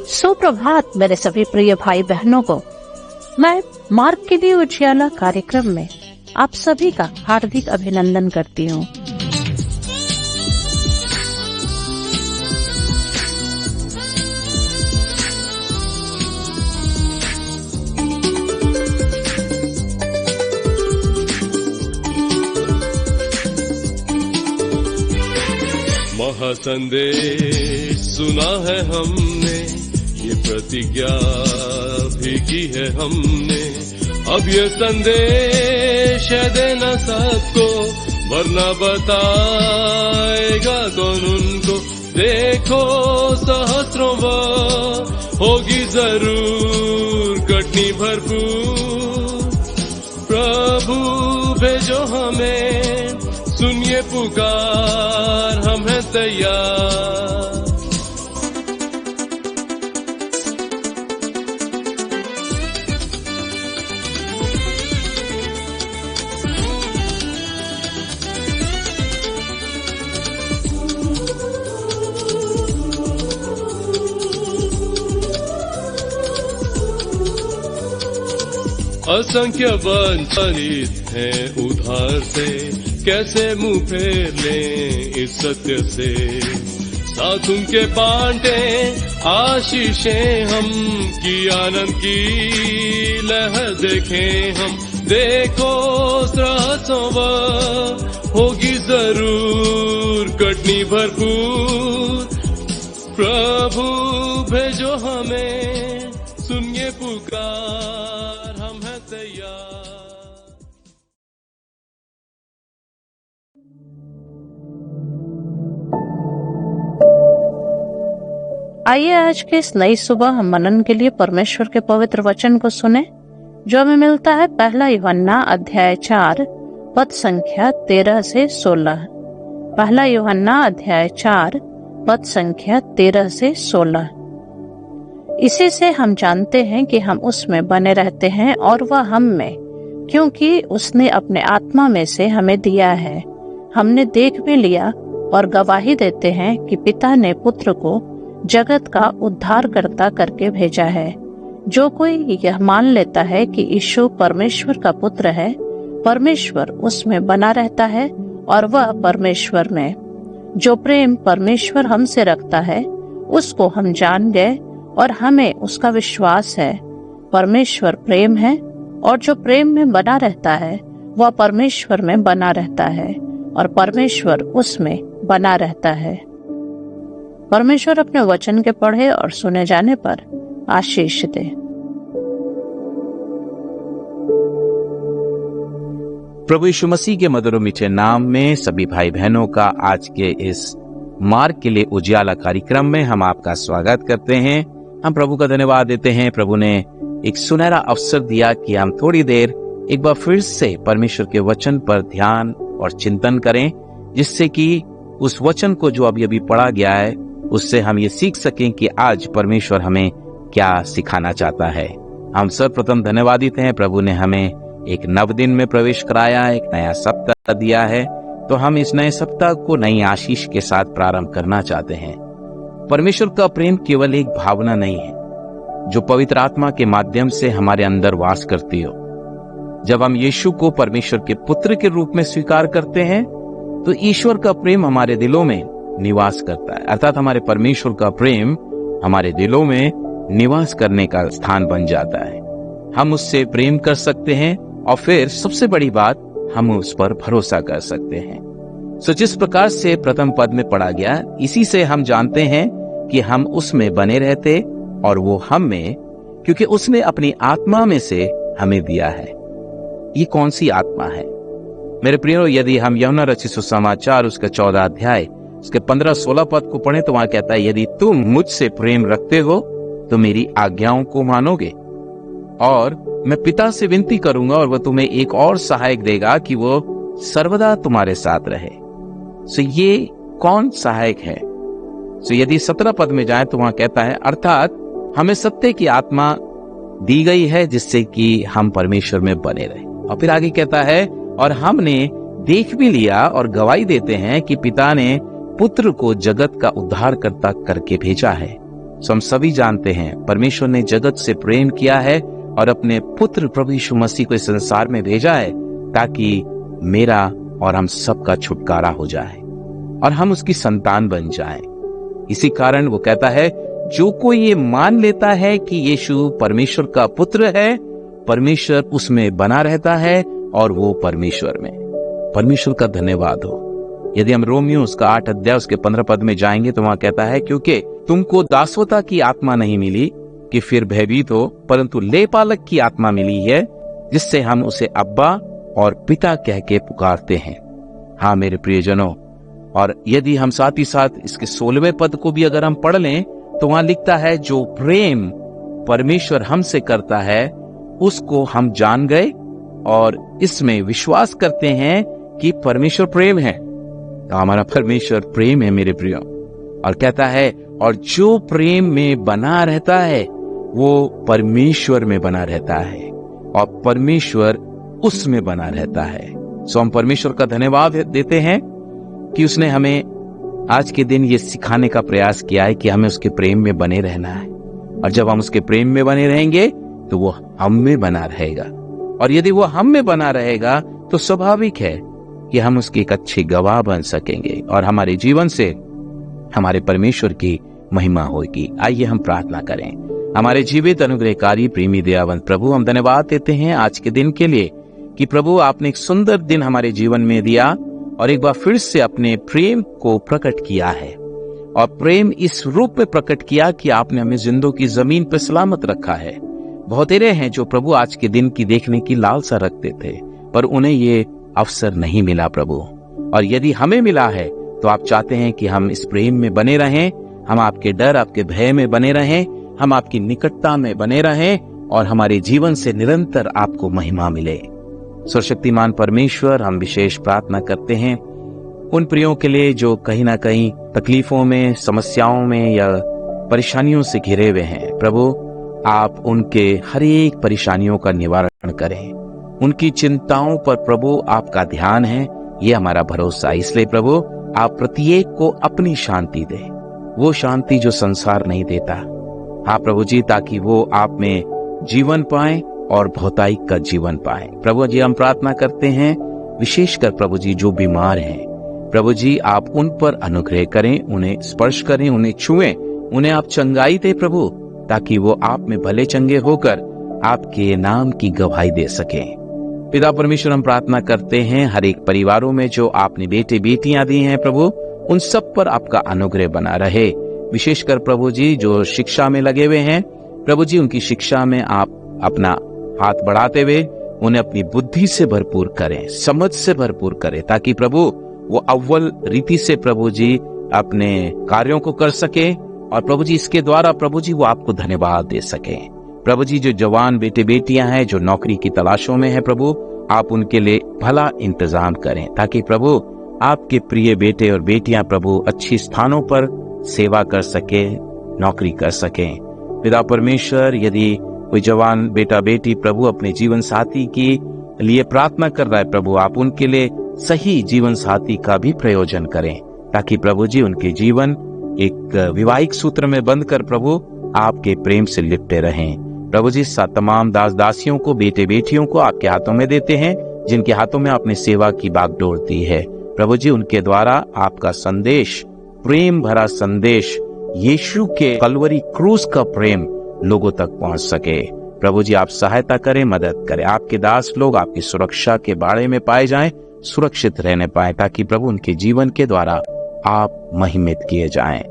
सुप्रभात मेरे सभी प्रिय भाई बहनों को। मैं मार्ग के लिए उजियाला कार्यक्रम में आप सभी का हार्दिक अभिनंदन करती हूँ। महासंदेश सुना है हमने, ये प्रतिज्ञा भी की है हमने। अब ये संदेश है देना सबको, वरना बताएगा कौन उनको। देखो सहस्रों होगी जरूर कटनी भरपूर। प्रभु भेजो हमें, सुनिए पुकार, हम हैं तैयार। असंख्य वंचित हैं उधार से, कैसे मुंह फेर लें इस सत्य से। साथ उनके बांटे आशीषें हम, की आनंद की लहर देखें हम। देखो सहस्रों होगी जरूर कटनी भरपूर। प्रभु भेजो हमें, सुनिए पुकार, हम हैं तैयार। आइए आज के इस नई सुबह हम मनन के लिए परमेश्वर के पवित्र वचन को सुने, जो हमें मिलता है पहला यूहन्ना अध्याय 4 पद संख्या 13 से 16। पहला यूहन्ना अध्याय 4 पद संख्या 13 से 16। इसी से हम जानते हैं कि हम उसमें बने रहते हैं और वह हम में, क्योंकि उसने अपने आत्मा में से हमें दिया है। हमने देख भी लिया और गवाही देते हैं कि पिता ने पुत्र को जगत का उद्धारकर्ता करके भेजा है। जो कोई यह मान लेता है कि यीशु परमेश्वर का पुत्र है, परमेश्वर उसमें बना रहता है और वह परमेश्वर में। जो प्रेम परमेश्वर हमसे रखता है उसको हम जान गए और हमें उसका विश्वास है। परमेश्वर प्रेम है और जो प्रेम में बना रहता है वह परमेश्वर में बना रहता है और परमेश्वर उसमें बना रहता है। परमेश्वर अपने वचन के पढ़े और सुने जाने पर आशीष दे। प्रभु यीशु मसीह के मधुर मीठे नाम में सभी भाई बहनों का आज के इस मार्ग के लिए उजियाला कार्यक्रम में हम आपका स्वागत करते हैं। हम प्रभु का धन्यवाद देते हैं। प्रभु ने एक सुनहरा अवसर दिया कि हम थोड़ी देर एक बार फिर से परमेश्वर के वचन पर ध्यान और चिंतन करें, जिससे कि उस वचन को जो अभी पढ़ा गया है उससे हम ये सीख सकें कि आज परमेश्वर हमें क्या सिखाना चाहता है। हम सर्वप्रथम धन्यवादित हैं। प्रभु ने हमें एक नव दिन में प्रवेश कराया, एक नया सप्ताह दिया है, तो हम इस नए सप्ताह को नई आशीष के साथ प्रारंभ करना चाहते हैं। परमेश्वर का प्रेम केवल एक भावना नहीं है जो पवित्र आत्मा के माध्यम से हमारे अंदर वास करती हो। जब हम यीशु को परमेश्वर के पुत्र के रूप में स्वीकार करते हैं तो ईश्वर का प्रेम हमारे दिलों में निवास करता है, अर्थात हमारे परमेश्वर का प्रेम हमारे दिलों में निवास करने का स्थान बन जाता है। हम उससे प्रेम कर सकते हैं और फिर सबसे बड़ी बात, हम उस पर भरोसा कर सकते हैं। सो जिस प्रकार से प्रथम पद में पढ़ा गया, इसी से हम जानते हैं कि हम उसमें बने रहते और वो हम में, क्योंकि उसने अपनी आत्मा में से हमें दिया है। ये कौन सी आत्मा है मेरे प्रियो? यदि हम यूहन्ना रचित सुसमाचार उसका 14 अध्याय उसके 15-16 पद को पढ़े तो वहां कहता है, यदि तुम मुझसे प्रेम रखते हो तो मेरी आज्ञाओं को मानोगे, और मैं पिता से विनती करूंगा और वह तुम्हें एक और सहायक देगा कि वो सर्वदा तुम्हारे साथ रहे। सो ये कौन सहायक है? सो यदि 17 पद में जाए तो वहां कहता है, अर्थात हमें सत्य की आत्मा दी गई है जिससे कि हम परमेश्वर में बने रहे। और फिर आगे कहता है, और हमने देख भी लिया और गवाही देते हैं कि पिता ने पुत्र को जगत का उद्धारकर्ता करके भेजा है। सो हम सभी जानते हैं परमेश्वर ने जगत से प्रेम किया है और अपने पुत्र प्रभु यीशु मसीह को इस संसार में भेजा है ताकि मेरा और हम सबका छुटकारा हो जाए और हम उसकी संतान बन जाएं। इसी कारण वो कहता है, जो कोई ये मान लेता है कि यीशु परमेश्वर का पुत्र है, परमेश्वर उसमें बना रहता है और वो परमेश्वर में। परमेश्वर का धन्यवाद हो। यदि हम रोमियो उसका 8 अध्याय उसके 15 पद में जाएंगे तो वहां कहता है, क्योंकि तुमको दासवता की आत्मा नहीं मिली कि फिर भयभीत हो, परंतु लेपालक की आत्मा मिली है, जिससे हम उसे अब्बा और पिता कह के पुकारते हैं। हाँ मेरे प्रियजनों, और यदि हम साथ ही साथ इसके 16वें पद को भी अगर हम पढ़ लें तो वहां लिखता है, जो प्रेम परमेश्वर हमसे करता है उसको हम जान गए और इसमें विश्वास करते हैं कि परमेश्वर प्रेम है। तो हमारा परमेश्वर प्रेम है मेरे प्रियो। और कहता है, और जो प्रेम में बना रहता है वो परमेश्वर में बना रहता है और परमेश्वर उसमें बना रहता है। सो हम परमेश्वर का धन्यवाद देते हैं कि उसने हमें आज के दिन ये सिखाने का प्रयास किया है कि हमें उसके प्रेम में बने रहना है। और जब हम उसके प्रेम में बने रहेंगे तो वो हम में बना रहेगा, और यदि वो हम में बना रहेगा तो स्वाभाविक है कि हम उसके एक अच्छे गवाह बन सकेंगे और हमारे जीवन से हमारे परमेश्वर की महिमा होगी। आइए हम प्रार्थना करें। हमारे जीवित अनुग्रहकारी प्रेमी दयावंत प्रभु, हम धन्यवाद देते हैं आज के दिन के लिए कि प्रभु आपने एक सुंदर दिन हमारे जीवन में दिया और एक बार फिर से अपने प्रेम को प्रकट किया है। और प्रेम इस रूप में प्रकट किया कि आपने हमें जिंदों की जमीन पर सलामत रखा है। बहुतेरे हैं जो प्रभु आज के दिन की देखने की लालसा रखते थे, पर उन्हें ये अवसर नहीं मिला प्रभु। और यदि हमें मिला है तो आप चाहते हैं कि हम इस प्रेम में बने रहें, हम आपके डर, आपके भय में बने रहें, हम आपकी निकटता में बने रहें और हमारे जीवन से निरंतर आपको महिमा मिले। सर्वशक्तिमान परमेश्वर, हम विशेष प्रार्थना करते हैं उन प्रियों के लिए जो कहीं ना कहीं तकलीफों में, समस्याओं में या परेशानियों से घिरे हुए हैं। प्रभु आप उनके हर एक परेशानियों का निवारण करें। उनकी चिंताओं पर प्रभु आपका ध्यान है, ये हमारा भरोसा। इसलिए प्रभु आप प्रत्येक को अपनी शांति दे, वो शांति जो संसार नहीं देता। हाँ प्रभु जी, ताकि वो आप में जीवन पाए और भौतिक का जीवन पाए। प्रभु जी हम प्रार्थना करते हैं विशेषकर प्रभु जी जो बीमार हैं, प्रभु जी आप उन पर अनुग्रह करें, उन्हें स्पर्श करें, उन्हें छुएं, उन्हें आप चंगाई दे प्रभु, ताकि वो आप में भले चंगे होकर आपके नाम की गवाही दे सकें। पिता परमेश्वर हम प्रार्थना करते हैं हर एक परिवारों में जो आपने बेटे बेटियां दी हैं प्रभु, उन सब पर आपका अनुग्रह बना रहे। विशेषकर प्रभु जी जो शिक्षा में लगे हुए हैं, प्रभु जी उनकी शिक्षा में आप अपना हाथ बढ़ाते हुए उन्हें अपनी बुद्धि से भरपूर करें, समझ से भरपूर करें, ताकि प्रभु वो अव्वल रीति से प्रभु जी अपने कार्यों को कर सके और प्रभु जी इसके द्वारा प्रभु जी वो आपको धन्यवाद दे सके। प्रभु जी जो जवान बेटे बेटियां हैं जो नौकरी की तलाशों में है प्रभु, आप उनके लिए भला इंतजाम करें, ताकि प्रभु आपके प्रिय बेटे और बेटियां प्रभु अच्छी स्थानों पर सेवा कर सके, नौकरी कर सकें। पिता परमेश्वर यदि कोई जवान बेटा बेटी प्रभु अपने जीवन साथी के लिए प्रार्थना कर रहा है प्रभु, आप उनके लिए सही जीवन साथी का भी प्रयोजन करें, ताकि प्रभु जी उनके जीवन एक विवाहिक सूत्र में बंध कर प्रभु आपके प्रेम से लिपटे रहें। प्रभु जी तमाम दास दासियों को, बेटे बेटियों को आपके हाथों में देते हैं, जिनके हाथों में आपने सेवा की बागडोर दी है। प्रभु जी उनके द्वारा आपका संदेश, प्रेम भरा संदेश, यीशु के कलवरी क्रूस का प्रेम लोगों तक पहुंच सके। प्रभु जी आप सहायता करें, मदद करें। आपके दास लोग आपकी सुरक्षा के बाड़े में पाए जाएं, सुरक्षित रहने पाए, ताकि प्रभु उनके जीवन के द्वारा आप महिमित किए जाएं।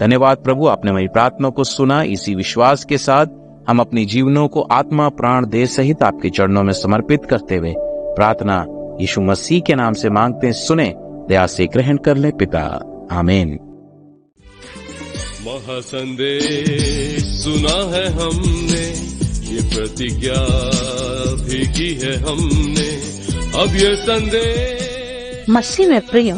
धन्यवाद प्रभु, आपने मेरी प्रार्थना को सुना। इसी विश्वास के साथ हम अपने जीवनों को आत्मा प्राण देह सहित आपके चरणों में समर्पित करते हुए प्रार्थना यीशु मसीह के नाम से मांगते हैं, सुने, दया से ग्रहण कर ले पिता, आमीन। महासंदेश सुना है हमने, ये प्रतिज्ञा भी की है हमने, अब ये संदेश मसीह में प्रिय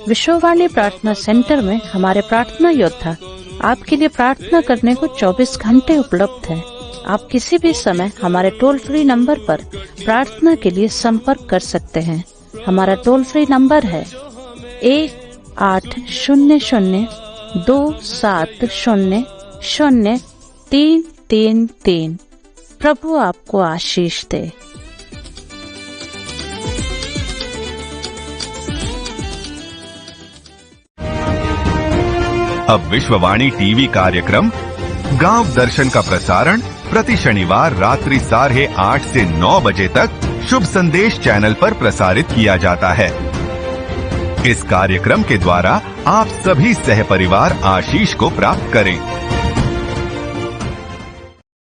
विश्ववाणी प्रार्थना सेंटर में हमारे प्रार्थना योद्धा आपके लिए प्रार्थना करने को 24 घंटे उपलब्ध है। आप किसी भी समय हमारे टोल फ्री नंबर पर प्रार्थना के लिए संपर्क कर सकते हैं। हमारा टोल फ्री नंबर है 1800-270-0 0333। प्रभु आपको आशीष दे। अब विश्ववाणी टीवी कार्यक्रम गांव दर्शन का प्रसारण प्रति शनिवार रात्रि 8:30 से 9 बजे तक शुभ संदेश चैनल पर प्रसारित किया जाता है। इस कार्यक्रम के द्वारा आप सभी सहपरिवार आशीष को प्राप्त करें।